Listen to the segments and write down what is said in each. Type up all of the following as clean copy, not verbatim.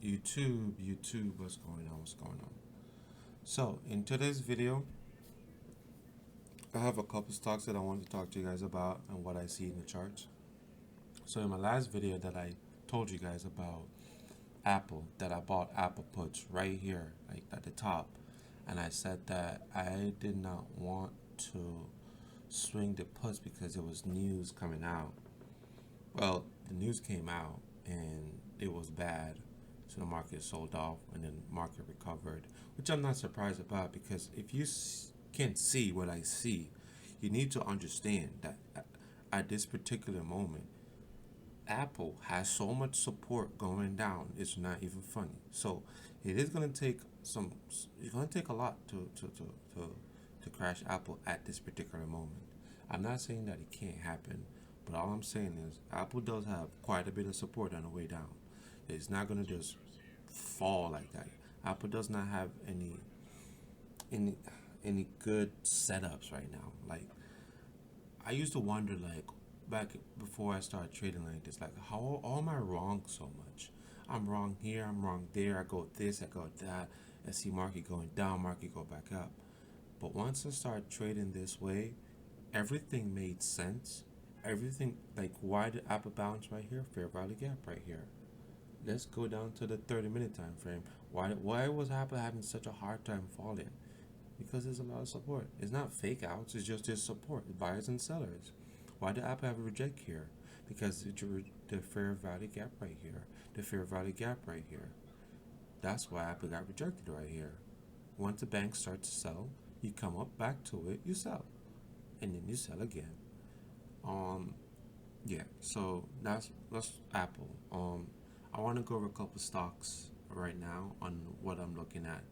YouTube, what's going on? What's going on? So, in today's video, I have a couple stocks that I want to talk to you guys about and what I see in the charts. So, in my last video that I told you guys about Apple, that I bought Apple puts right here, like at the top, and I said that I did not want to swing the puts because there was news coming out. Well, the news came out and it was bad. So the market sold off and then the market recovered, which I'm not surprised about because if you can't see what I see, you need to understand that at this particular moment, Apple has so much support going down. It's not even funny. So it is going to take some. It's going to take a lot to crash Apple at this particular moment. I'm not saying that it can't happen, but all I'm saying is Apple does have quite a bit of support on the way down. It's not going to just fall like that. Apple does not have any any good setups right now. Like I used to wonder, like back before I started trading like this, like how am I wrong so much? I'm wrong here, I'm wrong there. I go this, I go that. I see market going down, market go back up. But once I started trading this way, everything made sense. Everything, like why did Apple bounce right here? Fair value gap right here. Let's go down to the 30-minute time frame. Why was Apple having such a hard time falling? Because there's a lot of support. It's not fake outs, it's just there's support, buyers and sellers. Why did Apple have a reject here? Because the fair value gap right here, the fair value gap right here. That's why Apple got rejected right here. Once the bank starts to sell, you come up back to it, you sell, and then you sell again. Um, yeah. So that's Apple. I want to go over a couple stocks right now on what I'm looking at,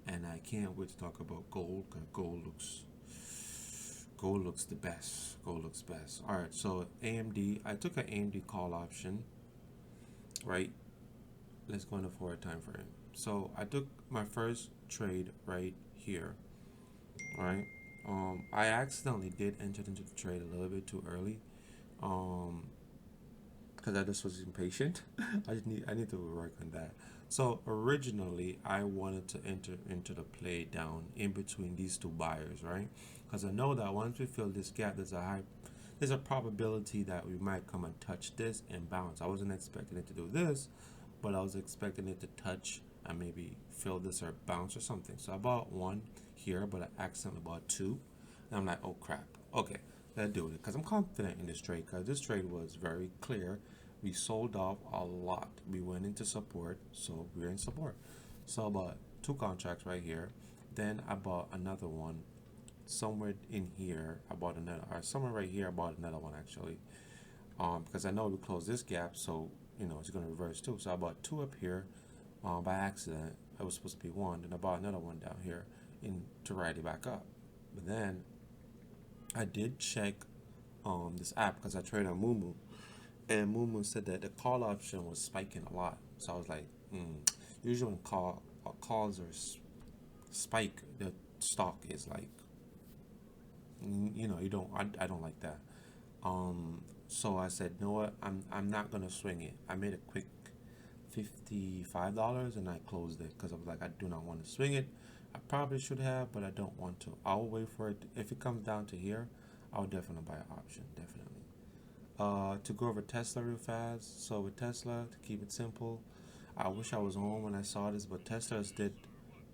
and I can't wait to talk about gold because gold looks the best. Gold looks best. All right. So AMD, I took an AMD call option. Right. Let's go into forward time frame. So I took my first trade right here. All right. I accidentally did enter into the trade a little bit too early. Um, because I just was impatient. I need to work on that. So originally I wanted to enter into the play down in between these two buyers, right? Because I know that once we fill this gap, there's a probability that we might come and touch this and bounce. I wasn't expecting it to do this, but I was expecting it to touch and maybe fill this or bounce or something. So I bought one here, but I accidentally bought two, and I'm like, oh crap. Okay, let's do it because I'm confident in this trade because this trade was very clear. We sold off a lot. We went into support, so we're in support. So I bought two contracts right here. Then I bought another one somewhere in here. I bought another, or somewhere right here. I bought another one actually, because I know we closed this gap, so it's gonna reverse too. So I bought two up here, by accident. It was supposed to be one. Then I bought another one down here to ride it back up. But then I did check this app because I trade on Moomoo, and Moomoo said that the call option was spiking a lot. So I was like, usually when calls are spike, the stock is like, you don't. I don't like that. So I said, you know what? I'm not gonna swing it. I made a quick $55 and I closed it because I was like, I do not want to swing it. I probably should have, but I don't want to. I'll wait for it. If it comes down to here, I'll definitely buy an option. Definitely. To go over Tesla real fast. So with Tesla, to keep it simple, I wish I was home when I saw this, but Tesla's did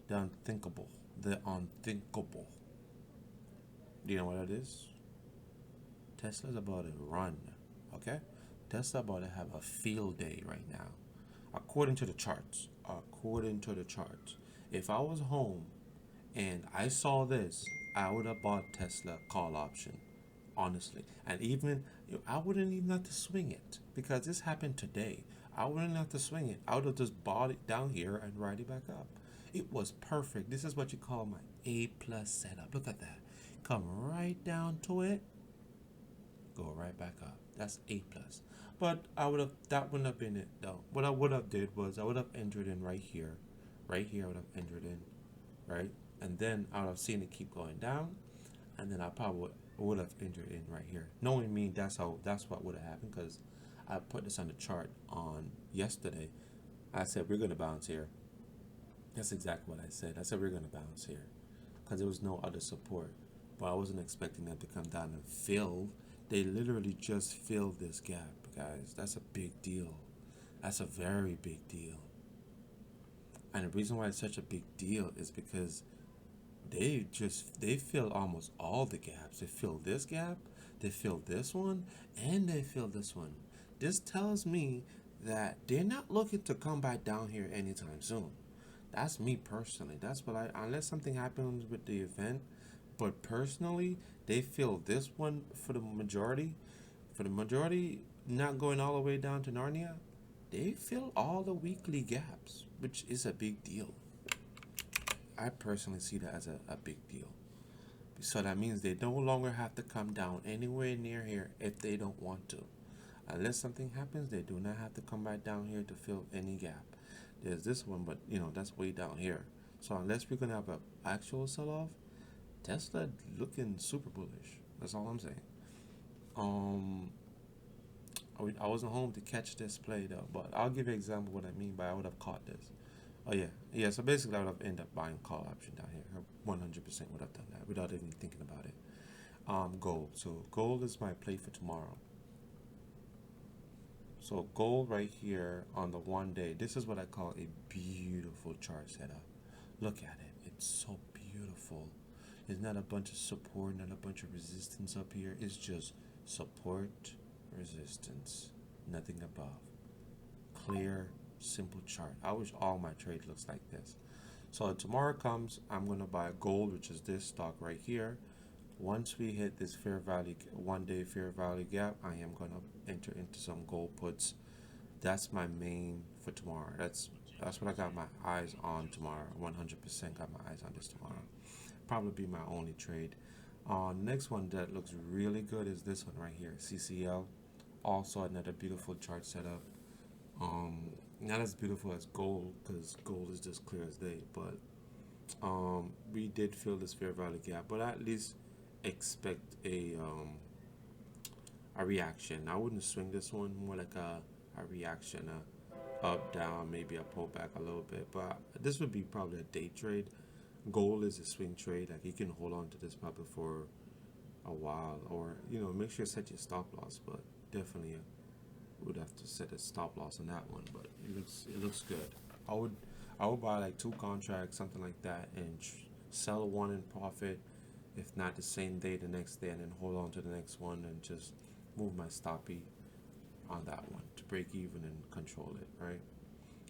the unthinkable. The unthinkable. Do you know what it is? Tesla's about to run. Okay? Tesla about to have a field day right now. According to the charts. According to the charts. If I was home and I saw this, I would have bought Tesla call option. Honestly. And even I wouldn't even have to swing it because this happened today. I wouldn't have to swing it. I would have just bought it down here and ride it back up. It was perfect. This is what you call my A plus setup. Look at that. Come right down to it. Go right back up. That's A plus. But that wouldn't have been it though. What I would have did was I would have entered in right here. Right here I would have entered in. Right? And then I would have seen it keep going down. And then I probably would have entered in right here. Knowing me, that's what would have happened because I put this on the chart on yesterday. I said we're going to bounce here. That's exactly what I said. I said we're going to bounce here because there was no other support. But I wasn't expecting them to come down and fill. They literally just filled this gap, guys. That's a big deal. That's a very big deal. And the reason why it's such a big deal is because they fill almost all the gaps. They fill this gap, they fill this one, and they fill this one. This tells me that they're not looking to come back down here anytime soon. That's me personally. That's what I, unless something happens with the event, but personally, they fill this one for the majority. For the majority, not going all the way down to Narnia, they fill all the weekly gaps, which is a big deal. I personally see that as a big deal. So that means they no longer have to come down anywhere near here if they don't want to. Unless something happens, they do not have to come back down here to fill any gap. There's this one, but that's way down here. So unless we're gonna have an actual sell-off, Tesla looking super bullish. That's all I'm saying. I wasn't home to catch this play though, but I'll give you an example what I mean by I would have caught this. Oh yeah. So basically, I would have ended up buying call option down here. 100% would have done that without even thinking about it. Gold. So gold is my play for tomorrow. So gold right here on the 1 day. This is what I call a beautiful chart setup. Look at it. It's so beautiful. There's not a bunch of support, not a bunch of resistance up here. It's just support, resistance, nothing above. Clear, simple chart. I wish all my trade looks like this. So tomorrow comes, I'm going to buy gold, which is this stock right here. Once we hit this fair value 1 day fair value gap, I am going to enter into some gold puts. That's my main for tomorrow. That's what I got my eyes on tomorrow. 100% got my eyes on this tomorrow. Probably be my only trade. Next one that looks really good is this one right here, CCL. Also another beautiful chart setup. Not as beautiful as gold because gold is just clear as day, but we did fill this fair value gap, but at least expect a reaction. I wouldn't swing this one, more like a reaction, up, down, maybe a pullback a little bit, but this would be probably a day trade. Gold is a swing trade, like you can hold on to this probably for a while, or make sure you set your stop loss, but definitely would have to set a stop loss on that one, but it looks good. I would buy like 2 contracts, something like that, and sell one in profit, if not the same day, the next day, and then hold on to the next one and just move my stoppie on that one to break even and control it, right?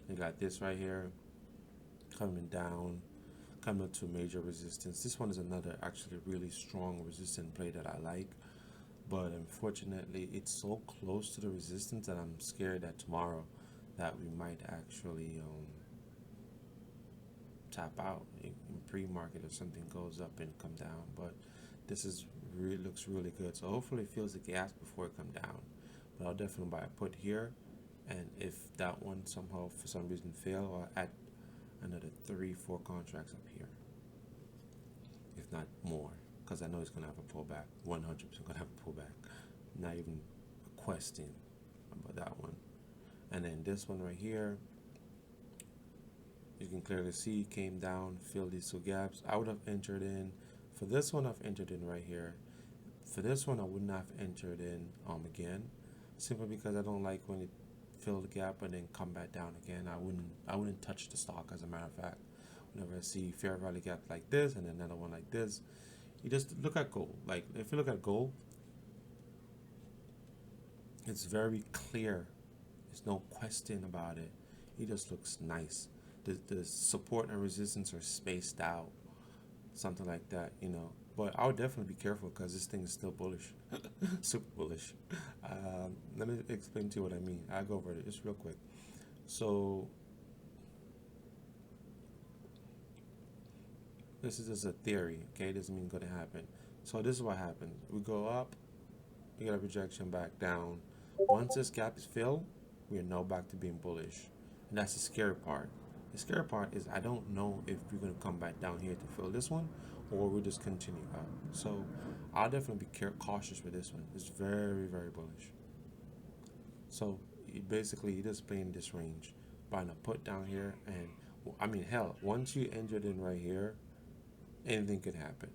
You got this right here coming down, coming to major resistance. This one is another actually really strong resistant play that I like, but unfortunately it's so close to the resistance that I'm scared that tomorrow that we might actually tap out in pre-market if something goes up and come down. But this looks really good, so hopefully it fills the gas before it come down. But I'll definitely buy a put here, and if that one somehow for some reason fail, I'll add another 3-4 contracts up here, if not more, because I know it's gonna have a pullback. 100% gonna have a pullback, not even a question about that one. And then this one right here, you can clearly see came down, filled these 2 gaps. I would have entered in for this one. I've entered in right here. For this one, I wouldn't have entered in again, simply because I don't like when it fill the gap and then come back down again. I wouldn't touch the stock. As a matter of fact, whenever I see fair value gap like this and another one like this, you just look at gold. Like if you look at gold, it's very clear. There's no question about it. It just looks nice. The support and resistance are spaced out, something like that, But I would definitely be careful because this thing is still bullish, super bullish. Let me explain to you what I mean. I'll go over it just real quick. So this is just a theory, okay? It doesn't mean it's going to happen. So this is what happens. We go up, we get a rejection back down. Once this gap is filled, we are now back to being bullish. And that's the scary part. The scary part is I don't know if we're going to come back down here to fill this one, or we'll just continue up. So I'll definitely be cautious with this one. It's very, very bullish. So basically, you're just playing this range. buying a put down here, and I mean, hell, once you entered in right here, anything could happen.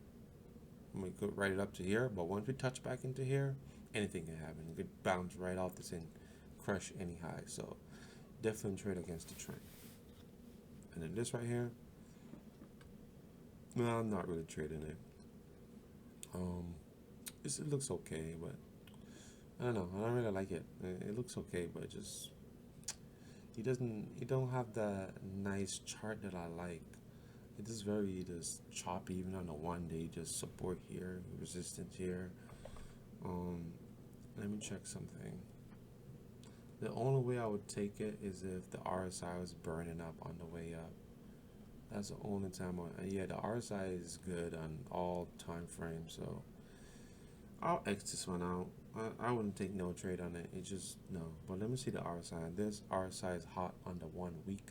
We could write it up to here, but once we touch back into here, anything can happen. You could bounce right off this and crush any high. So definitely trade against the trend. And then this right here, no, I'm not really trading it. It looks okay, but I don't know. I don't really like it. It looks okay, but just he don't have that nice chart that I like. It is very just choppy, even on the 1 day. Just support here, resistance here. Let me check something. The only way I would take it is if the RSI was burning up on the way up. That's the only time. Yeah, the RSI is good on all time frames, so I'll X this one out. I wouldn't take no trade on it. It just no. But let me see the RSI. This RSI is hot on the 1 week.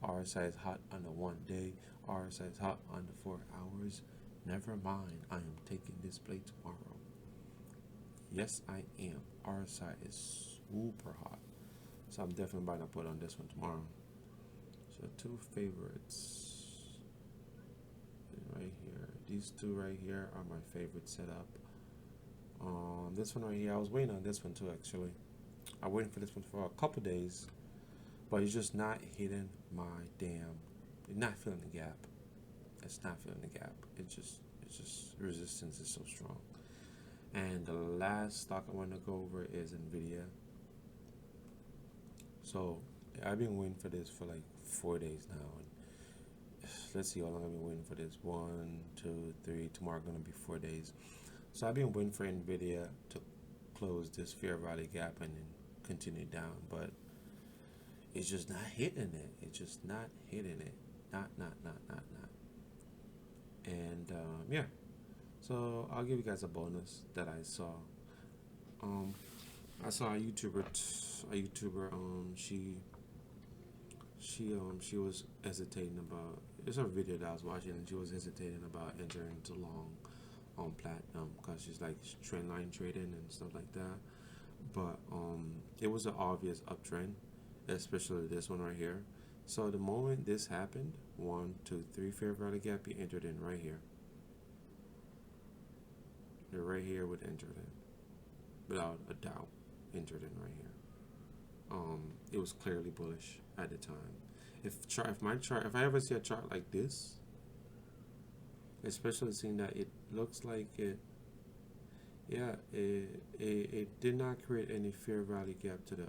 RSI is hot on the 1 day. RSI is hot on the 4 hours. Never mind. I am taking this play tomorrow. Yes, I am. RSI is super hot. So I'm definitely buying a put on this one tomorrow. So 2 favorites right here. These 2 right here are my favorite setup. This one right here, I was waiting on this one too actually. I'm waiting for this one for a couple days, but it's just not hitting my not feeling the gap. It's not feeling the gap. It's just resistance is so strong. And the last stock I want to go over is Nvidia. So I've been waiting for this for like 4 days now, and let's see how long I've been waiting for this. 1, 2, 3. Tomorrow gonna be 4 days. So I've been waiting for Nvidia to close this fair value gap and then continue down, but it's just not hitting it. It's just not hitting it. Not. And yeah. So I'll give you guys a bonus that I saw. I saw a YouTuber. She was hesitating about. It's a video that I was watching, and she was hesitating about entering into long on platinum because she's like trend line trading and stuff like that. But it was an obvious uptrend, especially this one right here. So the moment this happened, 1, 2, 3 fair value gap, you entered in right here. You're right here would enter in without a doubt. Entered in right here. It was clearly bullish at the time. If I ever see a chart like this, especially seeing that it looks like it did not create any fair value gap to the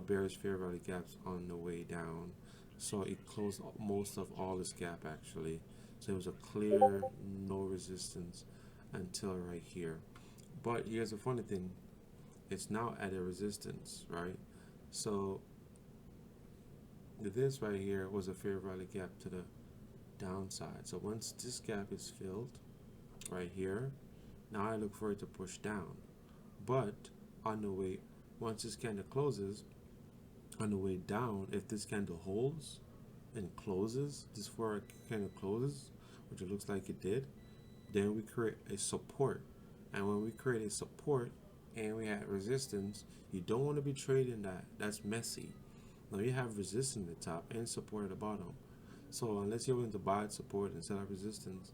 bearish fair value gaps on the way down, so it closed most of all this gap actually. So it was a clear no resistance until right here. But here's the funny thing, it's now at a resistance, right? So this right here was a fair value gap to the downside. So once this gap is filled right here, now I look for it to push down. But on the way, once this candle closes, on the way down, if this candle holds and closes, this four candle closes, which it looks like it did, then we create a support. And when we create a support and we have resistance, you don't want to be trading that. That's messy. Now you have resistance at the top and support at the bottom. So unless you're willing to buy support and set up resistance,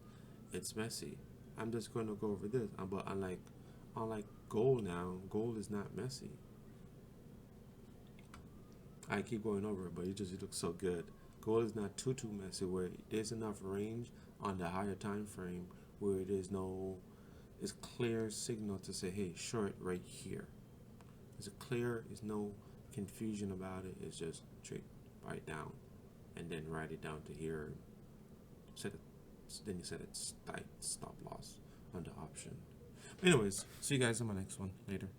it's messy. I'm just going to go over this. But unlike gold now, gold is not messy. I keep going over it, but it looks so good. Gold is not too messy, where there's enough range on the higher time frame where there's it's clear signal to say, hey, short right here. It's no confusion about it. It's just trade right down and then write it down to here. Then you set it tight stop loss on the option. Anyways, see you guys on my next one later.